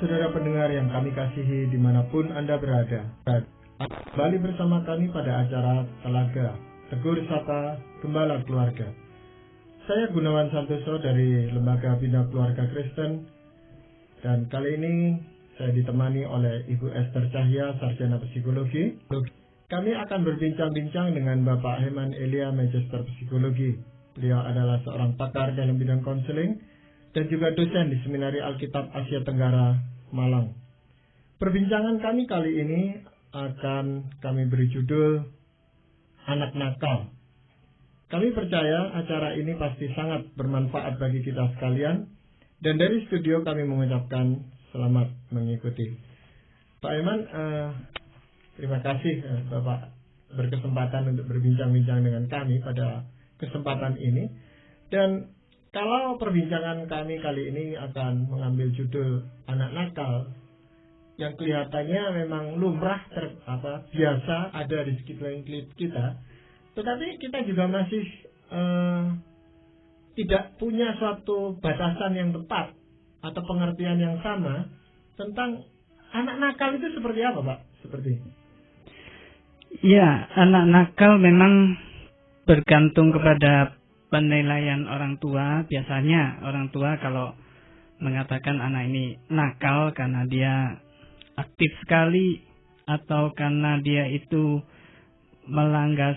saudara pendengar yang kami kasihi dimanapun Anda berada. Kembali bersama kami pada acara Telaga Tegur Sapa Gembala Keluarga. Saya Gunawan Santoso dari Lembaga Bina Keluarga Kristen, dan kali ini saya ditemani oleh Ibu Esther Cahya, Sarjana Psikologi. Kami akan berbincang-bincang dengan Bapak Heman Elia, Magister Psikologi. Beliau adalah seorang pakar dalam bidang konseling dan juga dosen di Seminari Alkitab Asia Tenggara, Malang. Perbincangan kami kali ini akan kami beri judul Anak Nakal. Kami percaya acara ini pasti sangat bermanfaat bagi kita sekalian, dan dari studio kami mengucapkan selamat mengikuti. Pak Eman, terima kasih Bapak berkesempatan untuk berbincang-bincang dengan kami pada kesempatan ini. Dan kalau perbincangan kami kali ini akan mengambil judul Anak Nakal, yang kelihatannya memang lumrah biasa ada di sekitar kita, tetapi kita juga masih tidak punya suatu batasan yang tepat atau pengertian yang sama tentang anak nakal itu seperti apa, Pak? Seperti ini. Ya, anak nakal memang bergantung kepada penilaian orang tua. Biasanya orang tua kalau mengatakan anak ini nakal karena dia aktif sekali, atau karena dia itu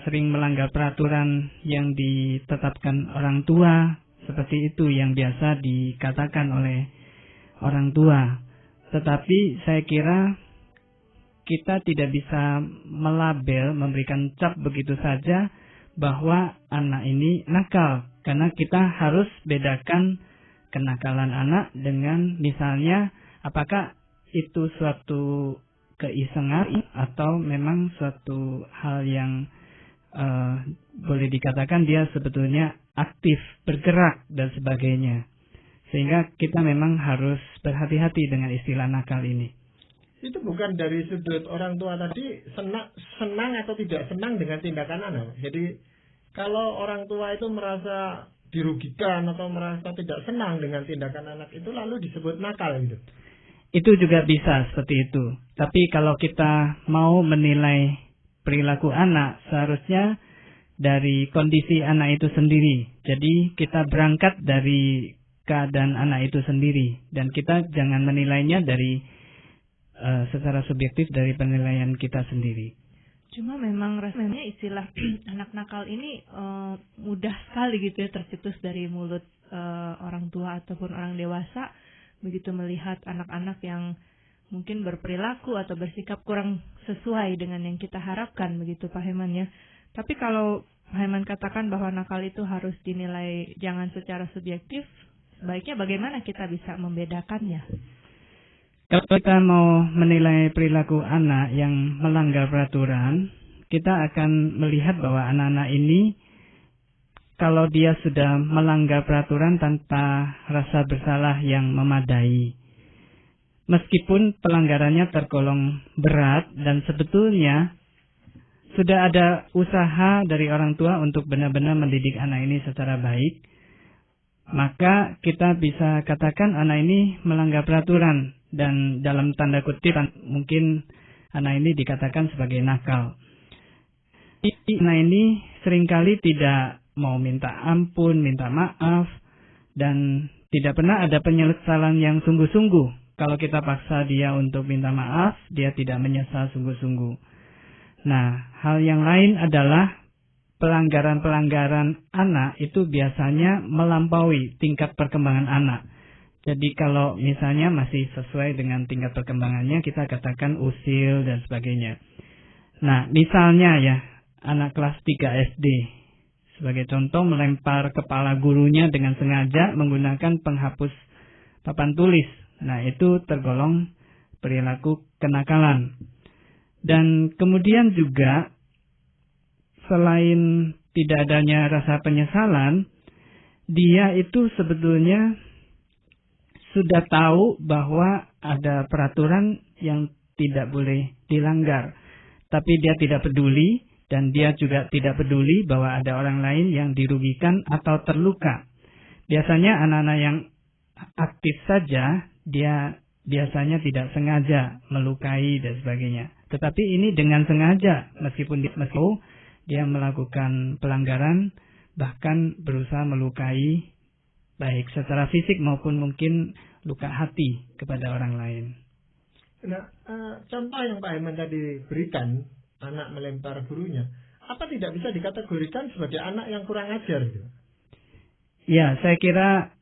sering melanggar peraturan yang ditetapkan orang tua, seperti itu yang biasa dikatakan oleh orang tua. Tetapi saya kira kita tidak bisa melabel, memberikan cap begitu saja bahwa anak ini nakal, karena kita harus bedakan kenakalan anak dengan misalnya apakah itu suatu keisengan atau memang suatu hal yang boleh dikatakan dia sebetulnya aktif, bergerak dan sebagainya. Sehingga kita memang harus berhati-hati dengan istilah nakal ini. Itu bukan dari sudut orang tua tadi senang atau tidak senang dengan tindakan anak. Jadi kalau orang tua itu merasa dirugikan atau merasa tidak senang dengan tindakan anak itu, lalu disebut nakal gitu. Itu juga bisa seperti itu. Tapi kalau kita mau menilai perilaku anak, seharusnya dari kondisi anak itu sendiri. Jadi kita berangkat dari keadaan anak itu sendiri, dan kita jangan menilainya dari secara subjektif dari penilaian kita sendiri. Cuma memang rasanya istilah anak nakal ini mudah sekali gitu ya tercetus dari mulut orang tua ataupun orang dewasa, begitu melihat anak-anak yang mungkin berperilaku atau bersikap kurang sesuai dengan yang kita harapkan, begitu Pak Heman ya. Tapi kalau Pak Heman katakan bahwa nakal itu harus dinilai jangan secara subjektif, baiknya bagaimana kita bisa membedakannya? Kalau kita mau menilai perilaku anak yang melanggar peraturan, kita akan melihat bahwa anak-anak ini, kalau dia sudah melanggar peraturan tanpa rasa bersalah yang memadai, meskipun pelanggarannya tergolong berat dan sebetulnya sudah ada usaha dari orang tua untuk benar-benar mendidik anak ini secara baik, maka kita bisa katakan anak ini melanggar peraturan, dan dalam tanda kutip mungkin anak ini dikatakan sebagai nakal. Anak ini seringkali tidak mau minta ampun, minta maaf, dan tidak pernah ada penyesalan yang sungguh-sungguh. Kalau kita paksa dia untuk minta maaf, dia tidak menyesal sungguh-sungguh. Nah, hal yang lain adalah pelanggaran-pelanggaran anak itu biasanya melampaui tingkat perkembangan anak. Jadi kalau misalnya masih sesuai dengan tingkat perkembangannya, kita katakan usil dan sebagainya. Nah, misalnya ya, anak kelas 3 SD, sebagai contoh melempar kepala gurunya dengan sengaja menggunakan penghapus papan tulis. Nah, itu tergolong perilaku kenakalan. Dan kemudian juga, selain tidak adanya rasa penyesalan, dia itu sebetulnya sudah tahu bahwa ada peraturan yang tidak boleh dilanggar. Tapi dia tidak peduli, dan dia juga tidak peduli bahwa ada orang lain yang dirugikan atau terluka. Biasanya anak-anak yang aktif saja, dia biasanya tidak sengaja melukai dan sebagainya. Tetapi ini dengan sengaja, meskipun dia melakukan pelanggaran, bahkan berusaha melukai, baik secara fisik maupun mungkin luka hati kepada orang lain. Nah, contoh yang Pak Herman tadi berikan, anak melempar gurunya, apa tidak bisa dikategorikan sebagai anak yang kurang ajar? Ya, saya kira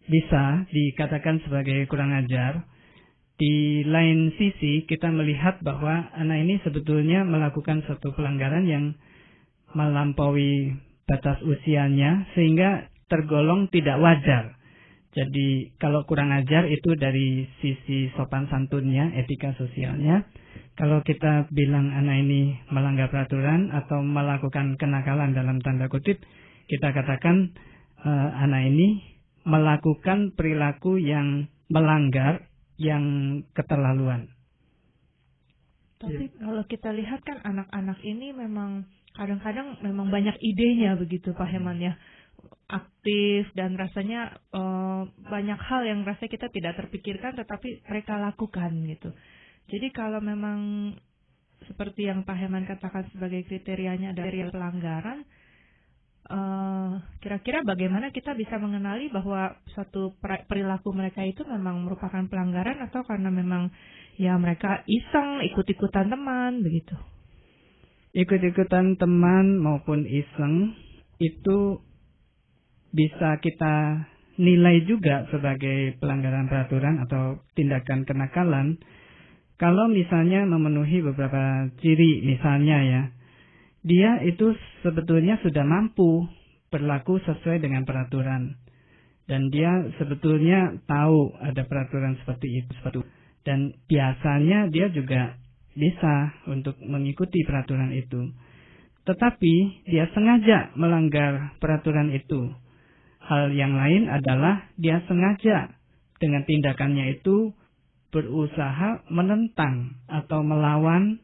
bisa dikatakan sebagai kurang ajar. Di lain sisi, kita melihat bahwa anak ini sebetulnya melakukan suatu pelanggaran yang melampaui batas usianya, sehingga tergolong tidak wajar. Jadi, kalau kurang ajar itu dari sisi sopan santunnya, etika sosialnya. Kalau kita bilang anak ini melanggar peraturan atau melakukan kenakalan dalam tanda kutip, kita katakan anak ini melakukan perilaku yang melanggar, yang keterlaluan. Tapi kalau kita lihat kan anak-anak ini memang kadang-kadang memang banyak idenya begitu Pak Herman ya, aktif dan rasanya banyak hal yang rasanya kita tidak terpikirkan tetapi mereka lakukan gitu. Jadi kalau memang seperti yang Pak Herman katakan sebagai kriterianya dari pelanggaran, kira-kira bagaimana kita bisa mengenali bahwa suatu perilaku mereka itu memang merupakan pelanggaran atau karena memang ya mereka iseng, ikut-ikutan teman begitu? Ikut-ikutan teman maupun iseng itu bisa kita nilai juga sebagai pelanggaran peraturan atau tindakan kenakalan kalau misalnya memenuhi beberapa ciri. Misalnya ya, dia itu sebetulnya sudah mampu berlaku sesuai dengan peraturan. Dan dia sebetulnya tahu ada peraturan seperti itu. Dan biasanya dia juga bisa untuk mengikuti peraturan itu. Tetapi dia sengaja melanggar peraturan itu. Hal yang lain adalah dia sengaja dengan tindakannya itu berusaha menentang atau melawan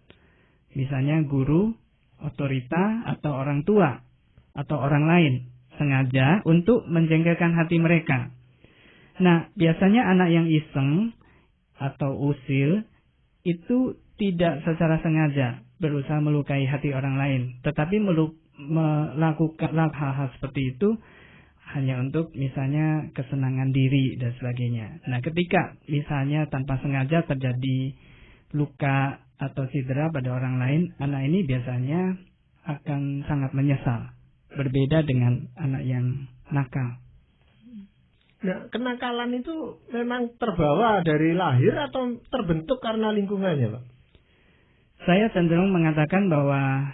misalnya guru, otorita atau orang tua atau orang lain, sengaja untuk menjengkelkan hati mereka. Nah, biasanya anak yang iseng atau usil itu tidak secara sengaja berusaha melukai hati orang lain, tetapi melakukan hal-hal seperti itu hanya untuk misalnya kesenangan diri dan sebagainya. Nah, ketika misalnya tanpa sengaja terjadi luka atau cedera pada orang lain, anak ini biasanya akan sangat menyesal. Berbeda dengan anak yang nakal. Nah, kenakalan itu memang terbawa dari lahir atau terbentuk karena lingkungannya, Pak? Saya cenderung mengatakan bahwa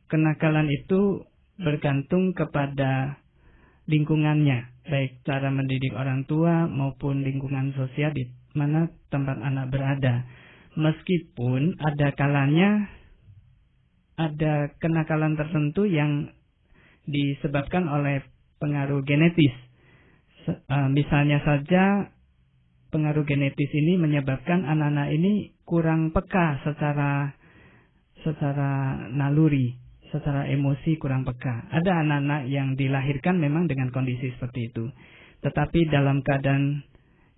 kenakalan itu bergantung kepada lingkungannya, baik cara mendidik orang tua maupun lingkungan sosial di mana tempat anak berada. Meskipun ada kalanya ada kenakalan tertentu yang disebabkan oleh pengaruh genetis. Misalnya saja pengaruh genetis ini menyebabkan anak-anak ini kurang peka secara naluri, secara emosi kurang peka. Ada anak-anak yang dilahirkan memang dengan kondisi seperti itu. Tetapi dalam keadaan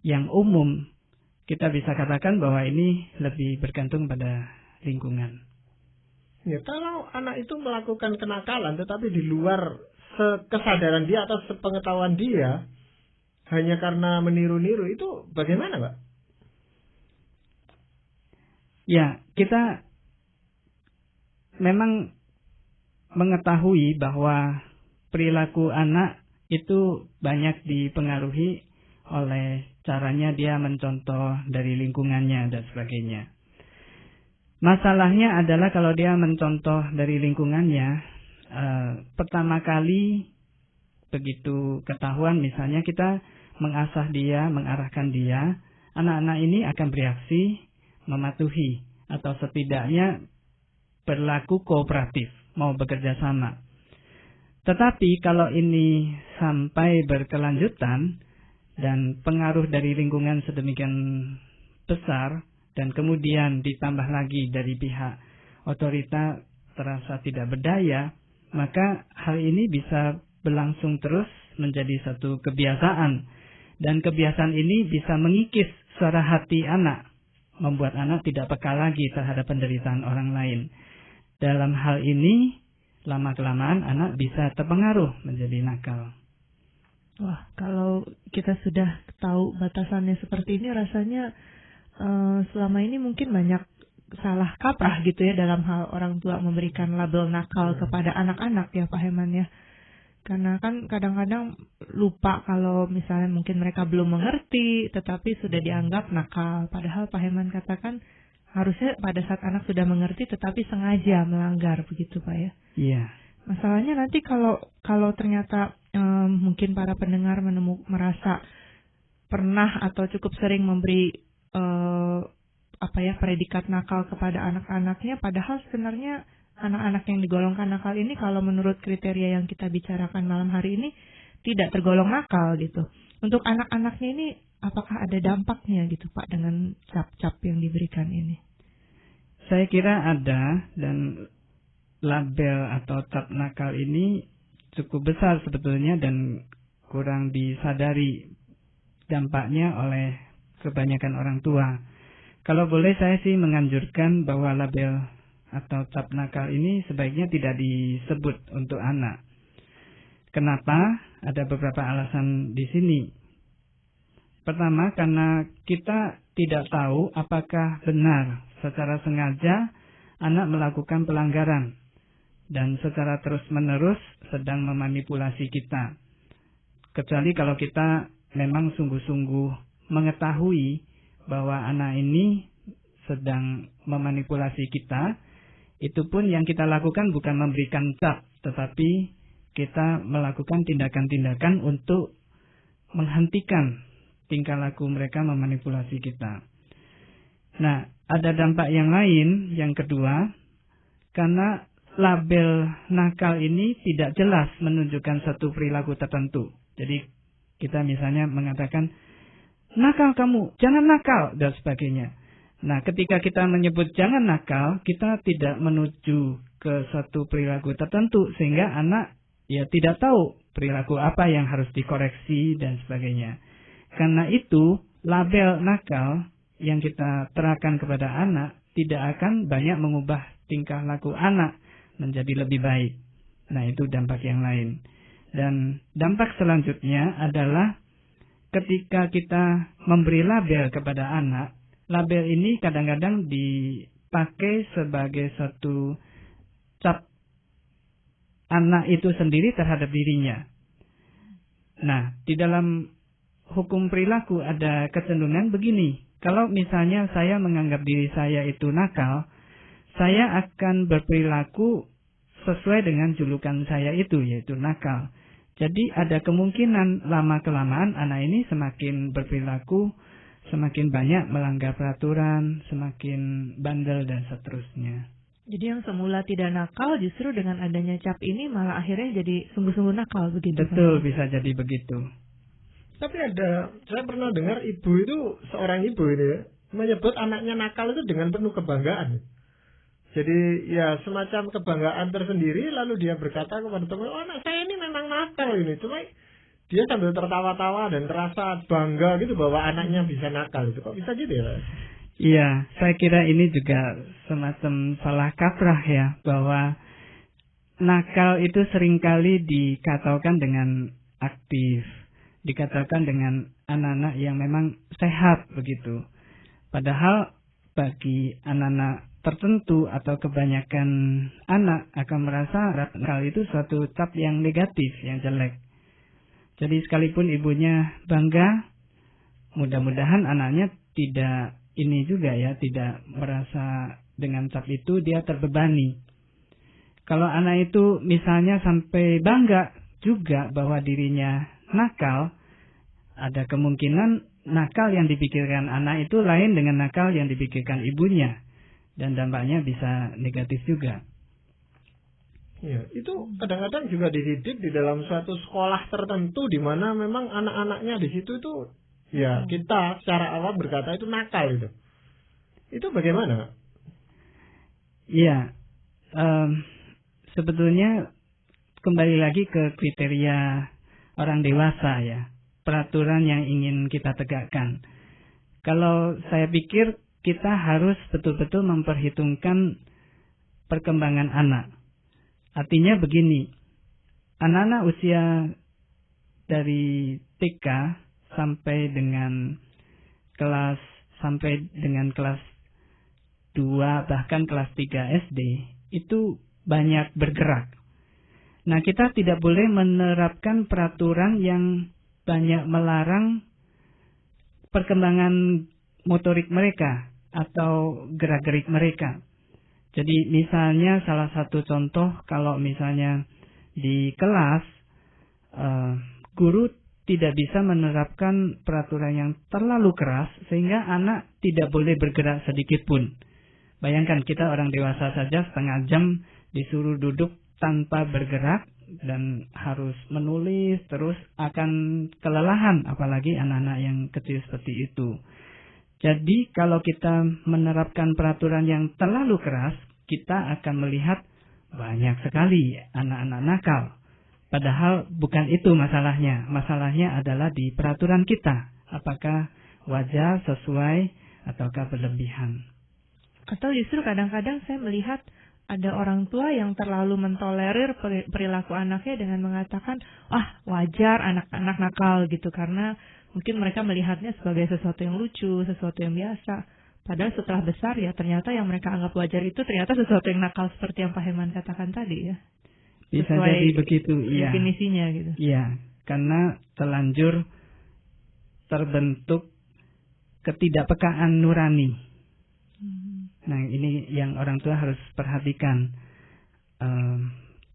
yang umum, kita bisa katakan bahwa ini lebih bergantung pada lingkungan. Ya, kalau anak itu melakukan kenakalan tetapi di luar kesadaran dia atau sepengetahuan dia, hanya karena meniru-niru, itu bagaimana, Pak? Ya, kita memang mengetahui bahwa perilaku anak itu banyak dipengaruhi oleh caranya dia mencontoh dari lingkungannya dan sebagainya. Masalahnya adalah kalau dia mencontoh dari lingkungannya, pertama kali begitu ketahuan misalnya kita mengasah dia, mengarahkan dia, anak-anak ini akan bereaksi, mematuhi, atau setidaknya berlaku kooperatif, mau bekerja sama. Tetapi kalau ini sampai berkelanjutan dan pengaruh dari lingkungan sedemikian besar dan kemudian ditambah lagi dari pihak otorita terasa tidak berdaya, maka hal ini bisa berlangsung terus menjadi satu kebiasaan. Dan kebiasaan ini bisa mengikis suara hati anak, membuat anak tidak peka lagi terhadap penderitaan orang lain. Dalam hal ini, lama-kelamaan anak bisa terpengaruh menjadi nakal. Wah, kalau kita sudah tahu batasannya seperti ini, rasanya selama ini mungkin banyak salah kaprah gitu ya dalam hal orang tua memberikan label nakal kepada anak-anak ya Pak Heman ya. Karena kan kadang-kadang lupa kalau misalnya mungkin mereka belum mengerti tetapi sudah dianggap nakal. Padahal Pak Heman katakan harusnya pada saat anak sudah mengerti tetapi sengaja melanggar begitu Pak ya. Iya. Masalahnya nanti kalau ternyata mungkin para pendengar merasa pernah atau cukup sering memberi predikat nakal kepada anak-anaknya, padahal sebenarnya anak-anak yang digolongkan nakal ini kalau menurut kriteria yang kita bicarakan malam hari ini tidak tergolong nakal gitu. Untuk anak-anaknya ini apakah ada dampaknya gitu Pak dengan cap-cap yang diberikan ini? Saya kira ada, dan label atau cap nakal ini cukup besar sebetulnya dan kurang disadari dampaknya oleh kebanyakan orang tua. Kalau boleh saya sih menganjurkan bahwa label atau cap nakal ini sebaiknya tidak disebut untuk anak. Kenapa? Ada beberapa alasan di sini. Pertama, karena kita tidak tahu apakah benar secara sengaja anak melakukan pelanggaran dan secara terus-menerus sedang memanipulasi kita. Kecuali kalau kita memang sungguh-sungguh mengetahui bahwa anak ini sedang memanipulasi kita, itu pun yang kita lakukan bukan memberikan cap, tetapi kita melakukan tindakan-tindakan untuk menghentikan tingkah laku mereka memanipulasi kita. Nah, ada dampak yang lain, yang kedua, karena label nakal ini tidak jelas menunjukkan satu perilaku tertentu. Jadi kita misalnya mengatakan, nakal kamu, jangan nakal, dan sebagainya. Nah, ketika kita menyebut jangan nakal, kita tidak menuju ke satu perilaku tertentu, sehingga anak ya tidak tahu perilaku apa yang harus dikoreksi dan sebagainya. Karena itu, label nakal yang kita terapkan kepada anak tidak akan banyak mengubah tingkah laku anak menjadi lebih baik. Nah, itu dampak yang lain. Dan dampak selanjutnya adalah ketika kita memberi label kepada anak, label ini kadang-kadang dipakai sebagai satu cap anak itu sendiri terhadap dirinya. Nah, di dalam hukum perilaku ada kecenderungan begini. Kalau misalnya saya menganggap diri saya itu nakal, saya akan berperilaku sesuai dengan julukan saya itu, yaitu nakal. Jadi ada kemungkinan lama-kelamaan anak ini semakin berperilaku, semakin banyak melanggar peraturan, semakin bandel dan seterusnya. Jadi yang semula tidak nakal justru dengan adanya cap ini malah akhirnya jadi sungguh-sungguh nakal begitu. Betul, bisa jadi begitu. Tapi saya pernah dengar seorang ibu ini ya, menyebut anaknya nakal itu dengan penuh kebanggaan. Jadi ya semacam kebanggaan tersendiri, lalu dia berkata kepada teman, anak saya ini memang nakal ini. Cuma dia sambil tertawa-tawa dan terasa bangga gitu bahwa anaknya bisa nakal. Itu kok bisa gitu ya? Iya, saya kira ini juga semacam salah kaprah ya, bahwa nakal itu seringkali dikatakan dengan aktif, dikatakan dengan anak-anak yang memang sehat begitu. Padahal bagi anak-anak tertentu atau kebanyakan anak akan merasa nakal itu suatu cap yang negatif, yang jelek. Jadi sekalipun ibunya bangga, mudah-mudahan anaknya tidak tidak merasa dengan cap itu dia terbebani. Kalau anak itu misalnya sampai bangga juga bahwa dirinya nakal, ada kemungkinan nakal yang dipikirkan anak itu lain dengan nakal yang dipikirkan ibunya. Dan dampaknya bisa negatif juga. Ya, itu kadang-kadang juga dididik di dalam suatu sekolah tertentu di mana memang anak-anaknya di situ itu ya kita secara awam berkata itu nakal itu. Itu bagaimana? Iya, sebetulnya kembali lagi ke kriteria orang dewasa ya, peraturan yang ingin kita tegakkan. Kalau saya pikir kita harus betul-betul memperhitungkan perkembangan anak. Artinya begini, anak-anak usia dari TK sampai dengan kelas 2 bahkan kelas 3 SD itu banyak bergerak. Nah, kita tidak boleh menerapkan peraturan yang banyak melarang perkembangan motorik mereka atau gerak-gerik mereka. Jadi misalnya salah satu contoh, kalau misalnya di kelas guru tidak bisa menerapkan peraturan yang terlalu keras sehingga anak tidak boleh bergerak sedikit pun. Bayangkan kita orang dewasa saja setengah jam disuruh duduk tanpa bergerak dan harus menulis terus akan kelelahan, apalagi anak-anak yang kecil seperti itu. Jadi kalau kita menerapkan peraturan yang terlalu keras, kita akan melihat banyak sekali anak-anak nakal. Padahal bukan itu masalahnya. Masalahnya adalah di peraturan kita. Apakah wajar, sesuai, ataukah berlebihan. Atau justru kadang-kadang saya melihat ada orang tua yang terlalu mentolerir perilaku anaknya dengan mengatakan, wajar anak-anak nakal gitu, karena mungkin mereka melihatnya sebagai sesuatu yang lucu, sesuatu yang biasa. Padahal setelah besar ya ternyata yang mereka anggap wajar itu ternyata sesuatu yang nakal seperti yang Pak Herman katakan tadi ya. Bisa sesuai jadi begitu, iya. Definisinya gitu. Iya, karena terlanjur terbentuk ketidakpekaan nurani. Nah, ini yang orang tua harus perhatikan,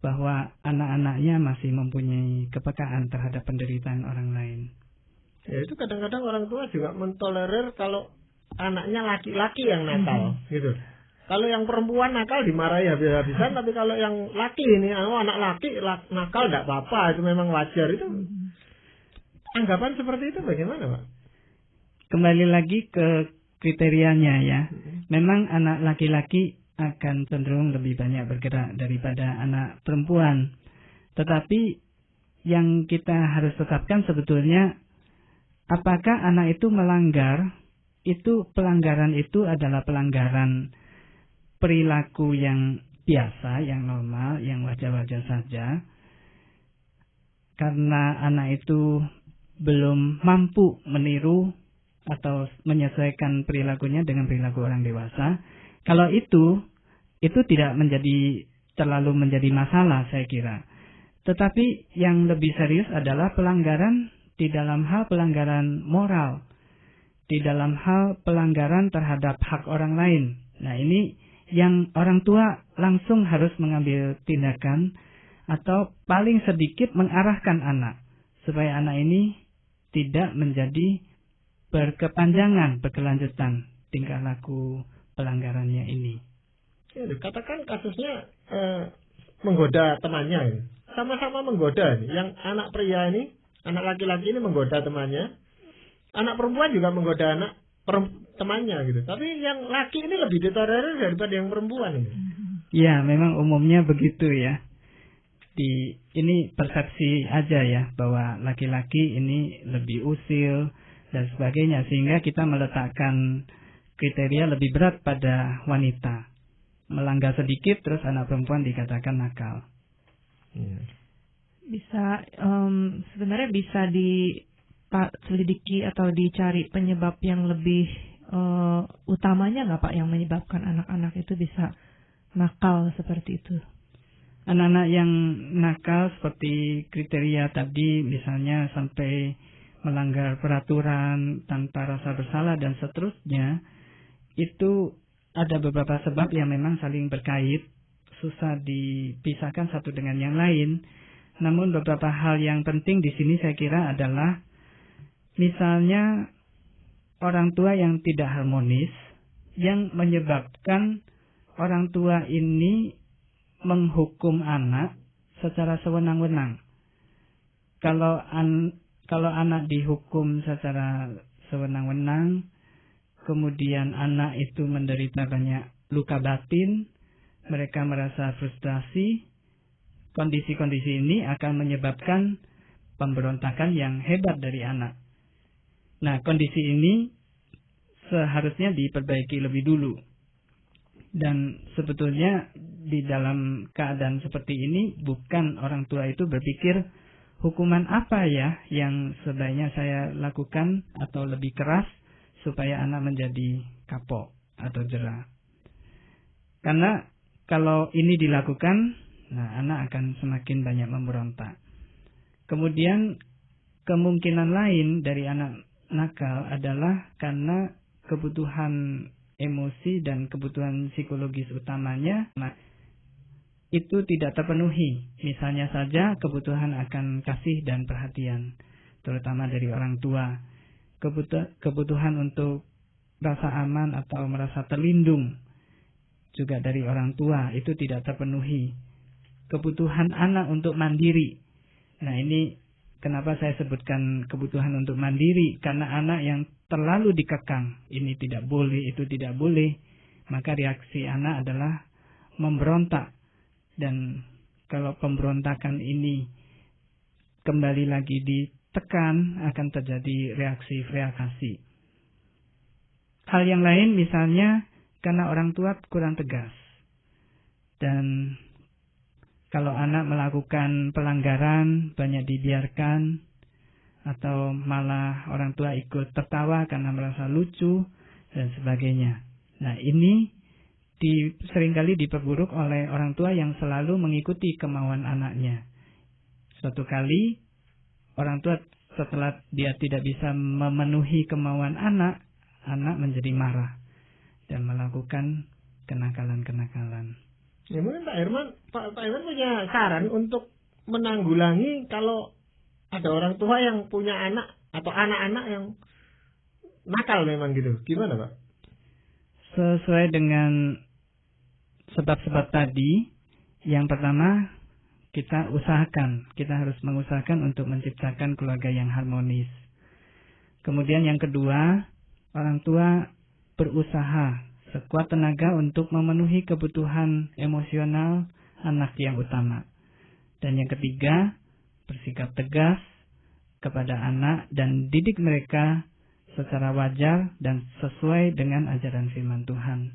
bahwa anak-anaknya masih mempunyai kepekaan terhadap penderitaan orang lain. Ya, itu kadang-kadang orang tua juga mentolerir kalau anaknya laki-laki yang nakal, gitu. Kalau yang perempuan nakal dimarahi habis-habisan, tapi kalau yang laki ini, anak laki nakal tidak apa-apa, itu memang wajar. Itu anggapan seperti itu bagaimana, Pak? Kembali lagi ke kriterianya ya. Memang anak laki-laki akan cenderung lebih banyak bergerak daripada anak perempuan. Tetapi yang kita harus tetapkan sebetulnya, apakah anak itu melanggar, itu pelanggaran itu adalah pelanggaran perilaku yang biasa, yang normal, yang wajar-wajar saja. Karena anak itu belum mampu meniru atau menyesuaikan perilakunya dengan perilaku orang dewasa. Kalau itu tidak terlalu menjadi masalah, saya kira. Tetapi yang lebih serius adalah pelanggaran di dalam hal pelanggaran moral, di dalam hal pelanggaran terhadap hak orang lain. Nah, ini yang orang tua langsung harus mengambil tindakan atau paling sedikit mengarahkan anak supaya anak ini tidak menjadi berkepanjangan, berkelanjutan tingkah laku pelanggarannya ini. Ya, katakan kasusnya menggoda temannya ini. Sama-sama menggoda ini. Yang anak pria ini, anak laki-laki ini menggoda temannya. Anak perempuan juga menggoda anak temannya gitu. Tapi yang laki ini lebih ditolerir daripada yang perempuan ini. Ya, memang umumnya begitu ya. Ini persepsi aja ya, bahwa laki-laki ini lebih usil dan sebagainya, sehingga kita meletakkan kriteria lebih berat pada wanita. Melanggar sedikit terus anak perempuan dikatakan nakal. Bisa sebenarnya bisa diselidiki atau dicari penyebab yang lebih utamanya nggak Pak, yang menyebabkan anak-anak itu bisa nakal seperti itu? Anak-anak yang nakal seperti kriteria tadi, misalnya sampai melanggar peraturan tanpa rasa bersalah dan seterusnya, itu ada beberapa sebab yang memang saling berkait, susah dipisahkan satu dengan yang lain. Namun beberapa hal yang penting di sini saya kira adalah misalnya orang tua yang tidak harmonis, yang menyebabkan orang tua ini menghukum anak secara sewenang-wenang. Kalau anak dihukum secara sewenang-wenang, kemudian anak itu menderita banyak luka batin, mereka merasa frustrasi, kondisi-kondisi ini akan menyebabkan pemberontakan yang hebat dari anak. Nah, kondisi ini seharusnya diperbaiki lebih dulu. Dan sebetulnya di dalam keadaan seperti ini bukan orang tua itu berpikir hukuman apa ya yang sebaiknya saya lakukan atau lebih keras supaya anak menjadi kapok atau jera. Karena kalau ini dilakukan, nah anak akan semakin banyak memberontak. Kemudian kemungkinan lain dari anak nakal adalah karena kebutuhan emosi dan kebutuhan psikologis utamanya itu tidak terpenuhi. Misalnya saja kebutuhan akan kasih dan perhatian, terutama dari orang tua. Kebutuhan untuk rasa aman atau merasa terlindung juga dari orang tua itu tidak terpenuhi. Kebutuhan anak untuk mandiri. Nah, ini kenapa saya sebutkan kebutuhan untuk mandiri, karena anak yang terlalu dikekang, ini tidak boleh, itu tidak boleh, maka reaksi anak adalah memberontak. Dan kalau pemberontakan ini kembali lagi ditekan, akan terjadi reaksi-reaksi. Hal yang lain misalnya karena orang tua kurang tegas. Dan kalau anak melakukan pelanggaran, banyak dibiarkan, atau malah orang tua ikut tertawa karena merasa lucu, dan sebagainya. Nah, ini seringkali diperburuk oleh orang tua yang selalu mengikuti kemauan anaknya. Suatu kali, orang tua setelah dia tidak bisa memenuhi kemauan anak menjadi marah dan melakukan kenakalan-kenakalan. Ya mungkin Pak Herman punya saran untuk menanggulangi kalau ada orang tua yang punya anak atau anak-anak yang nakal memang gitu. Gimana Pak? Sesuai dengan sebab-sebab tadi, yang pertama kita harus mengusahakan untuk menciptakan keluarga yang harmonis. Kemudian yang kedua, orang tua berusaha sekuat tenaga untuk memenuhi kebutuhan emosional anak yang utama. Dan yang ketiga, bersikap tegas kepada anak dan didik mereka secara wajar dan sesuai dengan ajaran firman Tuhan.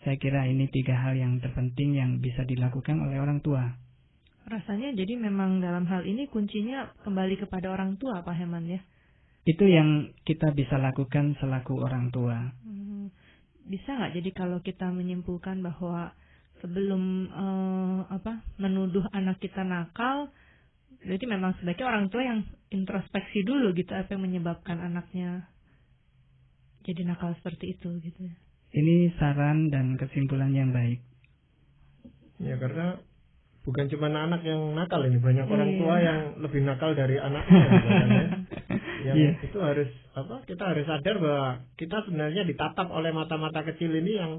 Saya kira ini 3 hal yang terpenting yang bisa dilakukan oleh orang tua. Rasanya jadi memang dalam hal ini kuncinya kembali kepada orang tua, Pak Herman ya? Itu yang kita bisa lakukan selaku orang tua. Bisa nggak jadi kalau kita menyimpulkan bahwa sebelum menuduh anak kita nakal, berarti memang sebaiknya orang tua yang introspeksi dulu gitu, apa yang menyebabkan anaknya jadi nakal seperti itu gitu ya. Ini saran dan kesimpulan yang baik. Ya karena bukan cuma anak yang nakal ini, banyak orang tua yang lebih nakal dari anaknya. Yang itu harus kita harus sadar bahwa kita sebenarnya ditatap oleh mata-mata kecil ini yang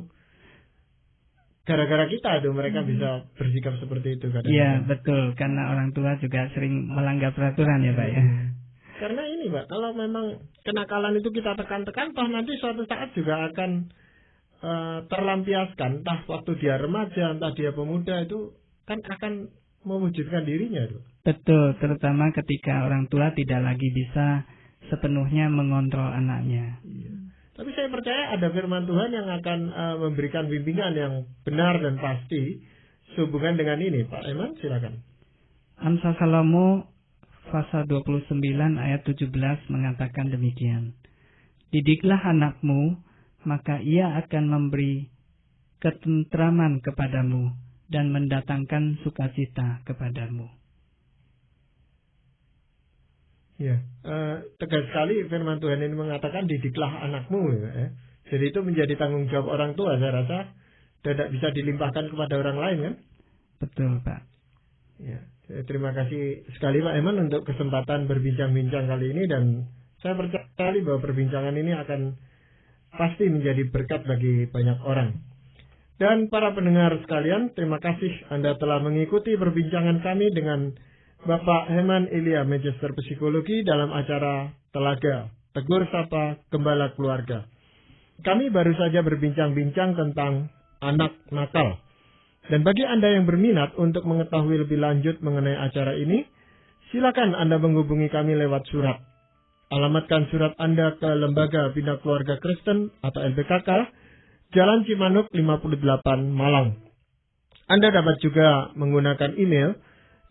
gara-gara kita mereka bisa bersikap seperti itu kadang-kadang. Iya betul, karena orang tua juga sering melanggar peraturan ya Pak ya. Karena ini Pak, kalau memang kenakalan itu kita tekan-tekan, toh nanti suatu saat juga akan terlampiaskan, entah waktu dia remaja, entah dia pemuda, itu kan akan mewujudkan dirinya itu. Betul, terutama ketika orang tua tidak lagi bisa sepenuhnya mengontrol anaknya. Iya. Tapi saya percaya ada firman Tuhan yang akan memberikan bimbingan yang benar dan pasti sehubungan dengan ini. Pak Eman, silakan. Amsal Salomo pasal 29 ayat 17 mengatakan demikian. Didiklah anakmu, maka ia akan memberi ketentraman kepadamu dan mendatangkan sukacita kepadamu. Ya, tegas sekali firman Tuhan ini mengatakan didiklah anakmu. Ya. Jadi itu menjadi tanggung jawab orang tua, saya rasa tidak bisa dilimpahkan kepada orang lain kan? Betul Pak. Ya, terima kasih sekali Pak Eman untuk kesempatan berbincang-bincang kali ini, dan saya percaya sekali bahwa perbincangan ini akan pasti menjadi berkat bagi banyak orang. Dan para pendengar sekalian, terima kasih Anda telah mengikuti perbincangan kami dengan Bapak Herman Elia, Magister Psikologi dalam acara Telaga, Tegur Sapa Gembala Keluarga. Kami baru saja berbincang-bincang tentang anak nakal. Dan bagi Anda yang berminat untuk mengetahui lebih lanjut mengenai acara ini, silakan Anda menghubungi kami lewat surat. alamatkan surat Anda ke Lembaga Bina Keluarga Kristen atau LBKK, Jalan Cimanuk 58, Malang. Anda dapat juga menggunakan email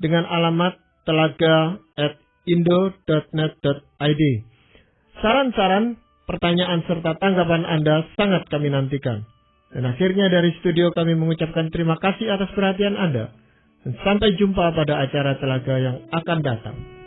dengan alamat telaga@indo.net.id. Saran-saran, pertanyaan serta tanggapan Anda sangat kami nantikan. Dan akhirnya dari studio kami mengucapkan terima kasih atas perhatian Anda. Dan sampai jumpa pada acara Telaga yang akan datang.